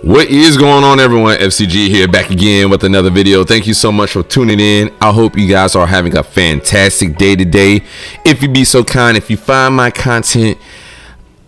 What is going on, everyone? FCG here, back again with another video. Thank you so much for tuning in. I hope you guys are having a fantastic day today. If you be so kind, if you find my content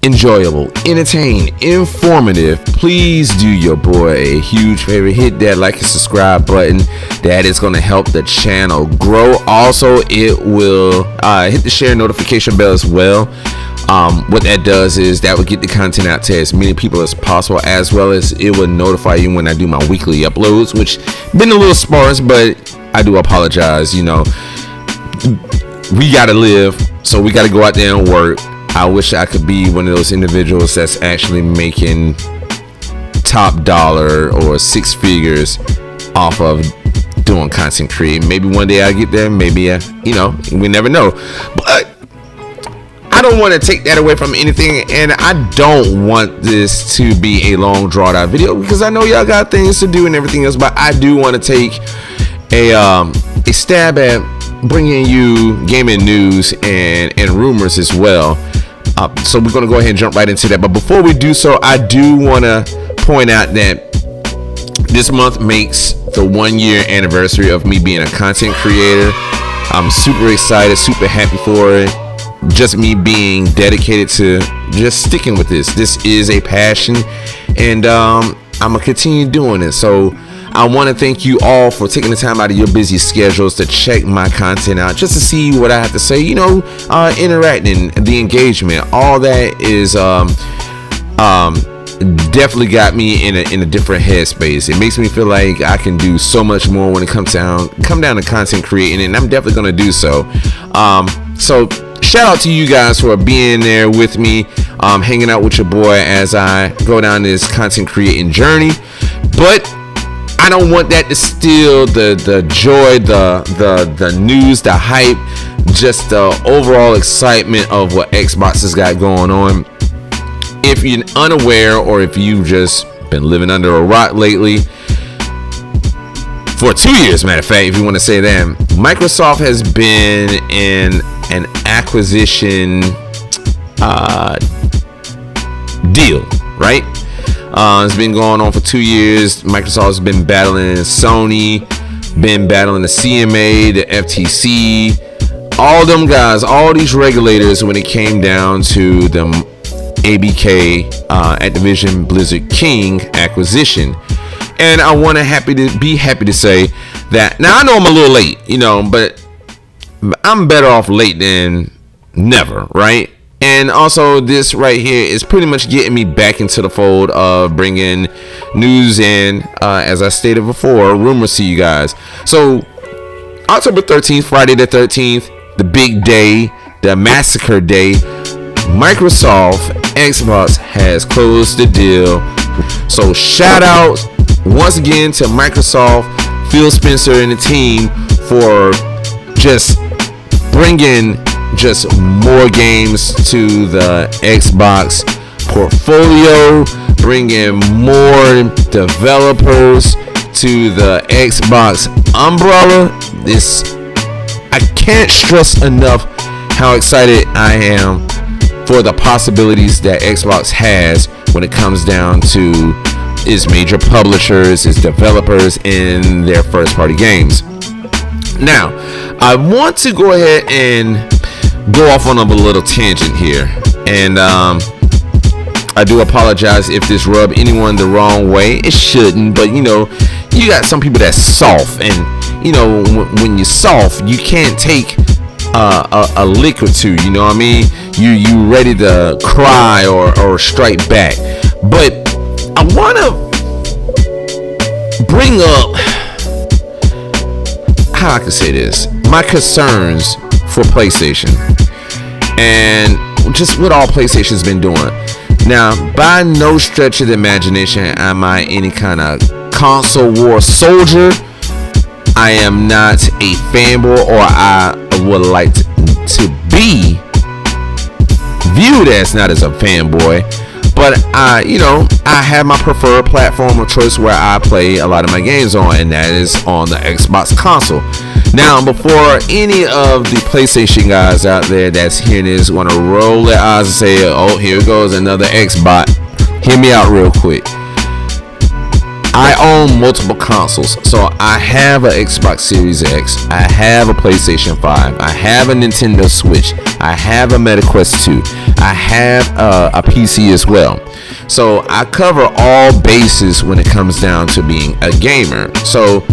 enjoyable, entertaining, informative, please do your boy a huge favor. Hit that like and subscribe button. That is going to help the channel grow. Also, it will hit the share notification bell as well. What that does is that will get the content out to as many people as possible, as well as it will notify you when I do my weekly uploads, which been a little sparse, but I do apologize. You know, we gotta live, so we gotta go out there and work. I wish I could be one of those individuals that's actually making top dollar or six figures off of doing content creating. Maybe one day I get there, maybe we never know. But I don't want to take that away from anything, and I don't want this to be a long drawn out video because I know y'all got things to do and everything else, but I do want to take a stab at bringing you gaming news and rumors as well. So we're going to go ahead and jump right into that. But before we do so, I do want to point out that this month makes the 1 year anniversary of me being a content creator. I'm super excited, super happy for it. Just me being dedicated to just sticking with this. This is a passion, and I'm gonna continue doing it. So I want to thank you all for taking the time out of your busy schedules to check my content out, just to see what I have to say. You know, interacting, the engagement, all that is definitely got me in a different headspace. It makes me feel like I can do so much more when it come down to content creating, and I'm definitely gonna do so. So shout out to you guys for being there with me, hanging out with your boy as I go down this content creating journey. But I don't want that to steal the joy, the news, the hype, just the overall excitement of what Xbox has got going on. If you're unaware, or if you've just been living under a rock lately, for 2 years, matter of fact, if you want to say that, Microsoft has been in an acquisition deal, right? It's been going on for 2 years. Microsoft's been battling Sony, been battling the CMA, the FTC, all them guys, all these regulators when it came down to the A.B.K. Activision Blizzard King acquisition. And I want to be happy to say that now I know I'm a little late, but I'm better off late than never, right? And also, this right here is pretty much getting me back into the fold of bringing news and, as I stated before, rumors to you guys. So, October 13th, Friday the 13th, the big day, the massacre day, Microsoft Xbox has closed the deal. So, shout out once again to Microsoft, Phil Spencer and the team for just bringing just more games to the Xbox portfolio, bringing more developers to the Xbox umbrella. I can't stress enough how excited I am for the possibilities that Xbox has when it comes down to its major publishers, its developers in their first party games. Now, I want to go ahead and go off on a little tangent here, and I do apologize if this rubbed anyone the wrong way. It shouldn't, but you got some people that's soft, and when you're soft, you can't take a lick or two. You know what I mean? You ready to cry or strike back. But I want to bring up, how I can say this, my concerns for PlayStation and just what all PlayStation's been doing. Now, by no stretch of the imagination am I any kind of console war soldier. I am not a fanboy, or I would like to be viewed as not as a fanboy. But I have my preferred platform of choice where I play a lot of my games on, and that is on the Xbox console. Now, before any of the PlayStation guys out there that's hearing this want to roll their eyes and say, oh, here goes another Xbox, hear me out real quick. I own multiple consoles. So I have an Xbox Series X. I have a PlayStation 5. I have a Nintendo Switch. I have a MetaQuest 2. I have a PC as well. So I cover all bases when it comes down to being a gamer. So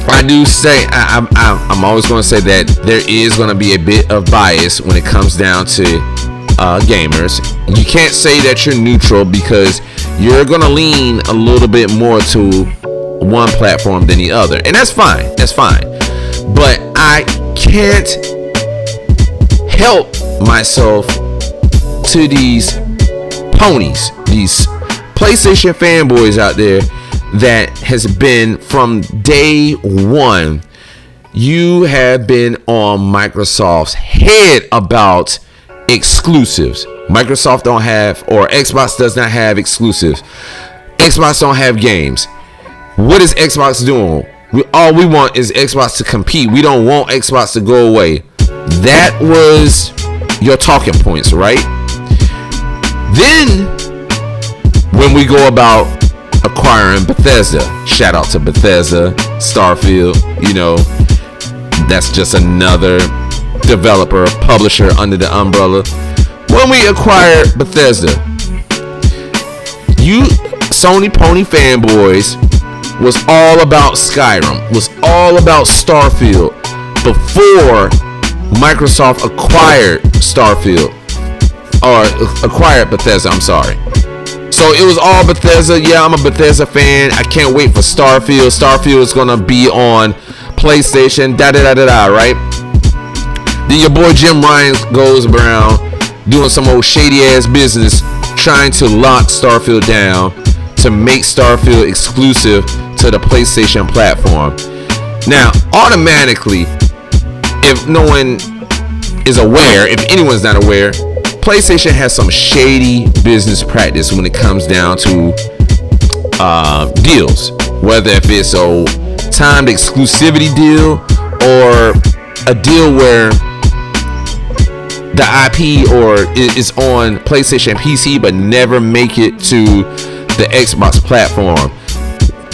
I do say, I'm always going to say that there is going to be a bit of bias when it comes down to gamers. You can't say that you're neutral because you're going to lean a little bit more to one platform than the other. And that's fine. That's fine. But I can't help myself to these ponies, these PlayStation fanboys out there that has been from day one. You have been on Microsoft's head about exclusives. Microsoft don't have, or Xbox does not have exclusives. Xbox don't have games. What is Xbox doing? All we want is Xbox to compete. We don't want Xbox to go away. That was your talking points, right? Then when we go about acquiring Bethesda, shout out to Bethesda, Starfield, you know, that's just another developer, publisher under the umbrella. When we acquired Bethesda, you Sony pony fanboys was all about Skyrim, was all about Starfield before Microsoft acquired Starfield, or acquired Bethesda, I'm sorry. So it was all Bethesda. Yeah, I'm a Bethesda fan. I can't wait for Starfield. Starfield is gonna be on PlayStation, right? Then your boy Jim Ryan goes around doing some old shady ass business, trying to lock Starfield down to make Starfield exclusive to the PlayStation platform. Now, automatically, if no one is aware, if anyone's not aware, PlayStation has some shady business practice when it comes down to deals, whether if it's a timed exclusivity deal or a deal where the IP or is on PlayStation PC but never make it to the Xbox platform.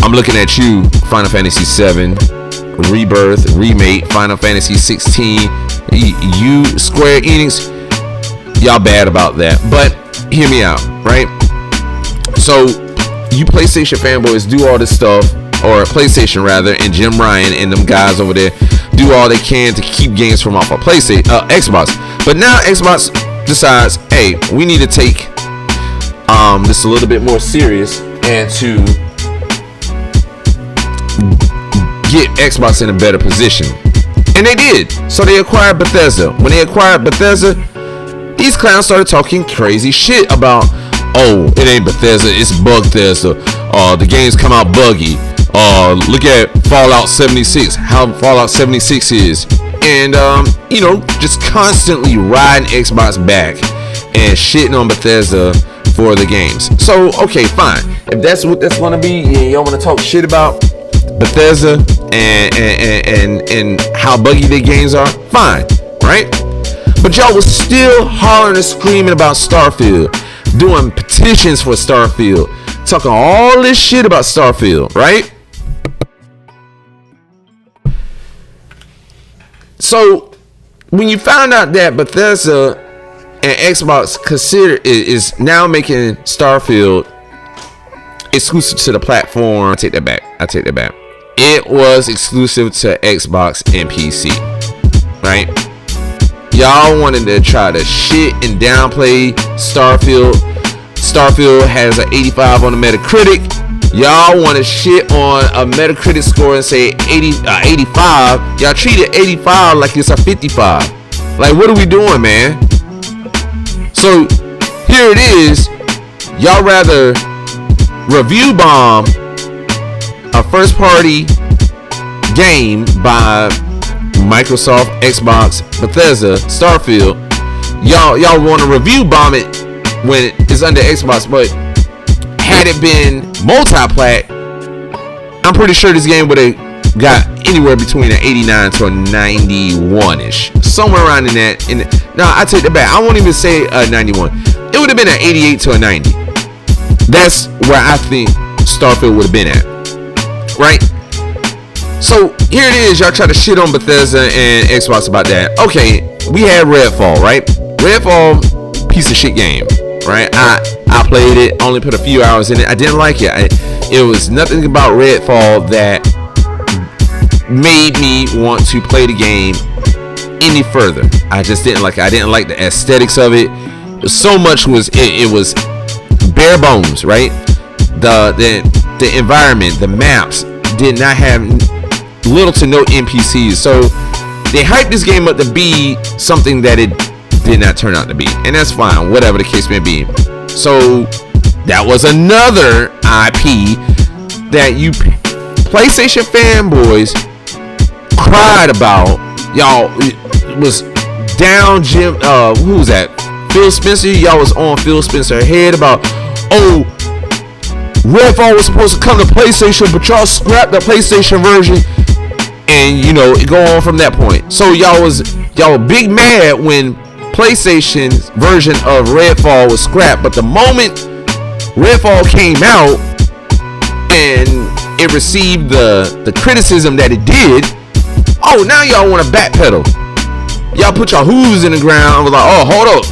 I'm looking at you, Final Fantasy 7 Rebirth, Remake, Final Fantasy 16. You Square Enix, y'all bad about that, but hear me out, right? So you PlayStation fanboys do all this stuff, or PlayStation rather, and Jim Ryan and them guys over there do all they can to keep games from off of PlayStation, Xbox. But now Xbox decides, hey, we need to take this a little bit more serious and to get Xbox in a better position. And they did. So they acquired Bethesda. When they acquired Bethesda, these clowns started talking crazy shit about, oh, it ain't Bethesda, it's Bugthesda. The games come out buggy. Look at Fallout 76, how Fallout 76 is. And, you know, just constantly riding Xbox back and shitting on Bethesda for the games. So, okay, fine. If that's what that's going to be, y'all want to talk shit about Bethesda and how buggy their games are, fine, right? But y'all was still hollering and screaming about Starfield, doing petitions for Starfield, talking all this shit about Starfield, right? So when you found out that Bethesda and Xbox is now making Starfield exclusive to the platform, I take that back. It was exclusive to Xbox and PC, right? Y'all wanted to try to shit and downplay Starfield. Starfield has an 85 on the Metacritic. Y'all want to shit on a Metacritic score and say 85. Y'all treat it 85 like it's a 55. Like, what are we doing, man? So here it is. Y'all rather review bomb a first party game by Microsoft, Xbox, Bethesda, Starfield. Y'all want to review bomb it when it's under Xbox, but had it been multi-plat, I'm pretty sure this game would have got anywhere between an 89 to a 91-ish, somewhere around in that. No, I take that back. I won't even say a 91. It would have been an 88 to a 90. That's where I think Starfield would have been at, right? So here it is, y'all try to shit on Bethesda and Xbox about that. Okay, we had Redfall, right? Redfall, piece of shit game, right? I played it, only put a few hours in it. I didn't like it. It was nothing about Redfall that made me want to play the game any further. I just didn't like it. I didn't like the aesthetics of it. So much was it was bare bones, right? The environment, the maps did not have little to no NPCs. So they hyped this game up to be something that it did not turn out to be, and that's fine, whatever the case may be. So that was another IP that you PlayStation fanboys cried about. Y'all was down Jim, who was that? Phil Spencer. Y'all was on Phil Spencer's head about, oh, Redfall was supposed to come to PlayStation, but y'all scrapped the PlayStation version, and you know, it go on from that point. So y'all were big mad when PlayStation's version of Redfall was scrapped, but the moment Redfall came out and it received the criticism that it did, oh, now y'all want to backpedal. Y'all put your hooves in the ground and was like, oh, hold up,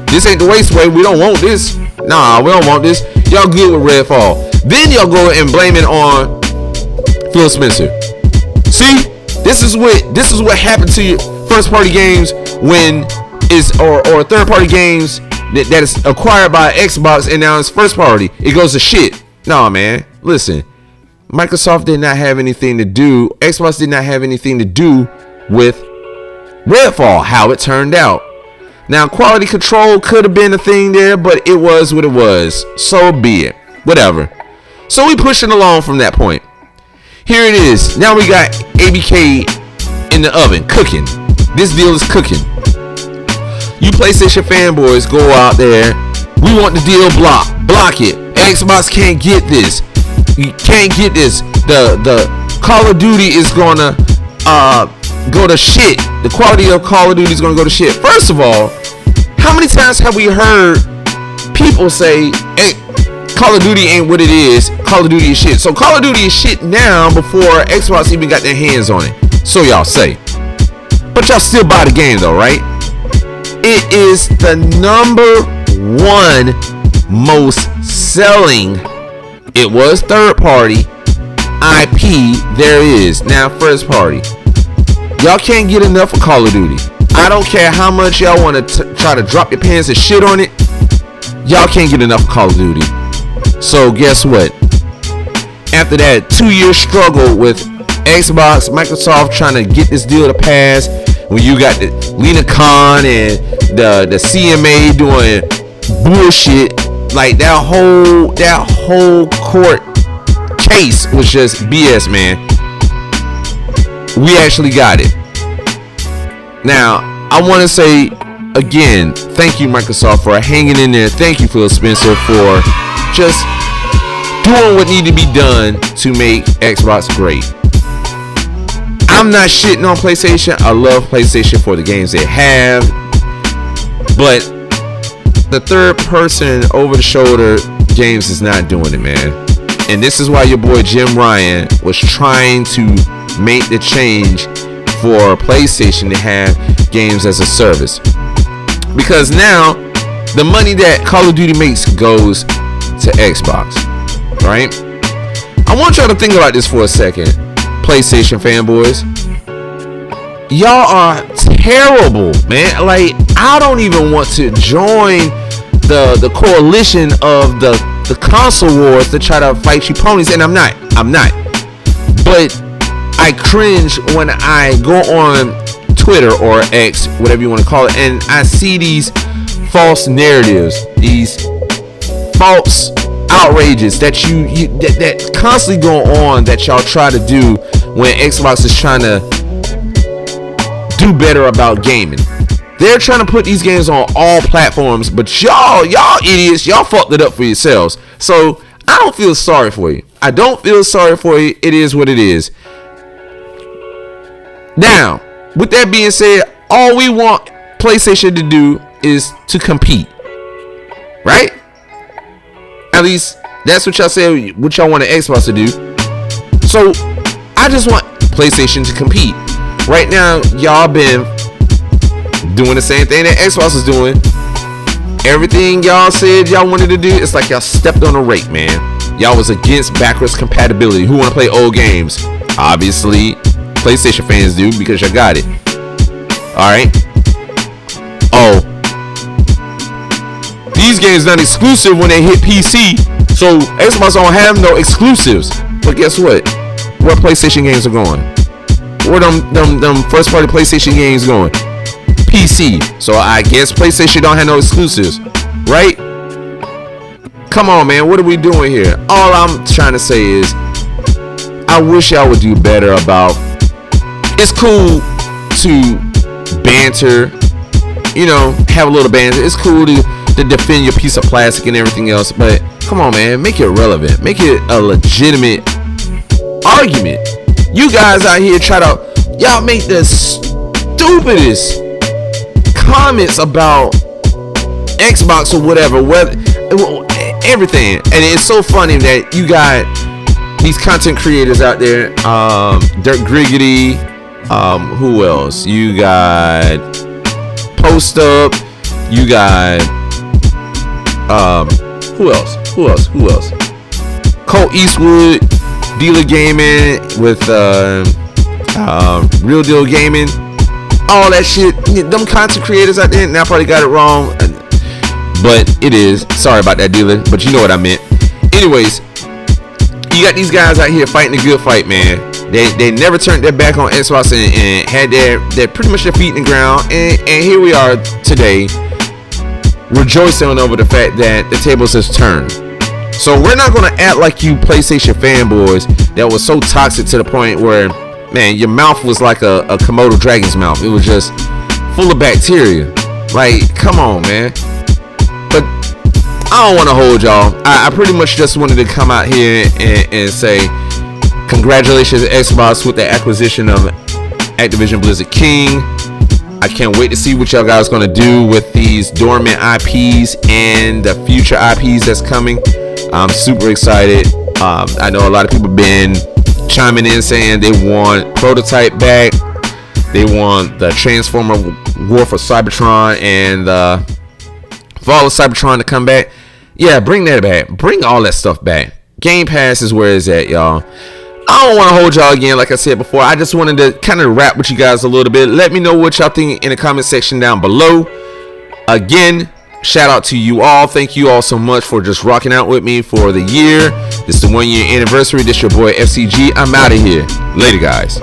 this ain't the Wasteway, we don't want this. Nah, we don't want this. Y'all good with Redfall. Then y'all go and blame it on Phil Spencer. See, this is what happened to your first party games when is or third party games that is acquired by Xbox and now it's first party. It goes to shit. Nah, man, listen. Microsoft did not have anything to do. Xbox did not have anything to do with Redfall. How it turned out. Now, quality control could have been a thing there, but it was what it was. So be it. Whatever. So we pushing along from that point. Here it is. Now we got A.B.K. in the oven cooking. This deal is cooking. You PlayStation fanboys go out there. We want the deal block it. Xbox can't get this. You can't get this. The Call of Duty is gonna go to shit. The quality of Call of Duty is gonna go to shit. First of all, how many times have we heard people say, hey, Call of Duty ain't what it is. Call of Duty is shit. So Call of Duty is shit now before Xbox even got their hands on it. So y'all say. But y'all still buy the game though, right? It is the number one most selling. It was third party IP. There is now first party. Y'all can't get enough of Call of Duty. I don't care how much y'all want to try to drop your pants and shit on it. Y'all can't get enough of Call of Duty. So guess what? After that 2-year struggle with Xbox, Microsoft trying to get this deal to pass, when you got the Lena Khan and the CMA doing bullshit, like that whole court case was just BS, man. We actually got it. Now, I want to say again, thank you, Microsoft, for hanging in there. Thank you, Phil Spencer, for just doing what needed to be done to make Xbox great. I'm not shitting on PlayStation. I love PlayStation for the games they have. But the third person over the shoulder games is not doing it, man. And this is why your boy Jim Ryan was trying to make the change for PlayStation to have games as a service. Because now the money that Call of Duty makes goes to Xbox, right? I want y'all to think about this for a second. PlayStation fanboys, y'all are terrible, man. Like, I don't even want to join the coalition of the console wars to try to fight you ponies, and I'm not. But I cringe when I go on Twitter or X, whatever you want to call it, and I see these false narratives, these false outrages that that constantly go on, that y'all try to do when Xbox is trying to do better about gaming. They're trying to put these games on all platforms, but y'all idiots, y'all fucked it up for yourselves. So I don't feel sorry for you. I don't feel sorry for you. It is what it is. Now, with that being said, all we want PlayStation to do is to compete, right? At least That's what y'all say. What y'all want the Xbox to do. So I just want PlayStation to compete. Right now, y'all been doing the same thing that Xbox is doing. Everything y'all said y'all wanted to do, it's like y'all stepped on a rake, man. Y'all was against backwards compatibility. Who want to play old games? Obviously, PlayStation fans do because you got it. Alright. Oh. These games not exclusive when they hit PC. So Xbox don't have no exclusives. But guess what? Where PlayStation games are going? Where them first party PlayStation games going? PC. So I guess PlayStation don't have no exclusives, right? Come on, man. What are we doing here? All I'm trying to say is I wish y'all would do better about. It's cool to banter, you know, have a little banter. It's cool to defend your piece of plastic and everything else, but come on, man, make it relevant. Make it a legitimate argument. You guys out here y'all make the stupidest comments about Xbox or whatever, everything, and it's so funny that you got these content creators out there, Dirt Griggity, who else? You got Post Up, you got who else? Colt Eastwood, Dealer Gaming with Real Deal Gaming, all that shit. Them content creators out there, and I probably got it wrong, but it is. Sorry about that, Dealer, but you know what I meant. Anyways, you got these guys out here fighting a good fight, man. They never turned their back on Xbox and had their pretty much their feet in the ground, and here we are today, rejoicing over the fact that the tables has turned. So we're not gonna act like you PlayStation fanboys that was so toxic to the point where, man, your mouth was like a Komodo dragon's mouth. It was just full of bacteria. Like, come on, man. But I don't want to hold y'all. I pretty much just wanted to come out here and say congratulations to Xbox with the acquisition of Activision Blizzard King. I can't wait to see what y'all guys gonna do with these dormant IPs and the future IPs that's coming. I'm super excited. I know a lot of people been chiming in saying they want Prototype back. They want the Transformer War for Cybertron and Fall of Cybertron to come back. Yeah, bring that back. Bring all that stuff back. Game Pass is where it's at, y'all. I don't want to hold y'all again, like I said before. I just wanted to kind of rap with you guys a little bit. Let me know what y'all think in the comment section down below. Again, shout out to you all. Thank you all so much for just rocking out with me for the year. This is the 1 year anniversary. This your boy FCG. I'm out of here. Later, guys.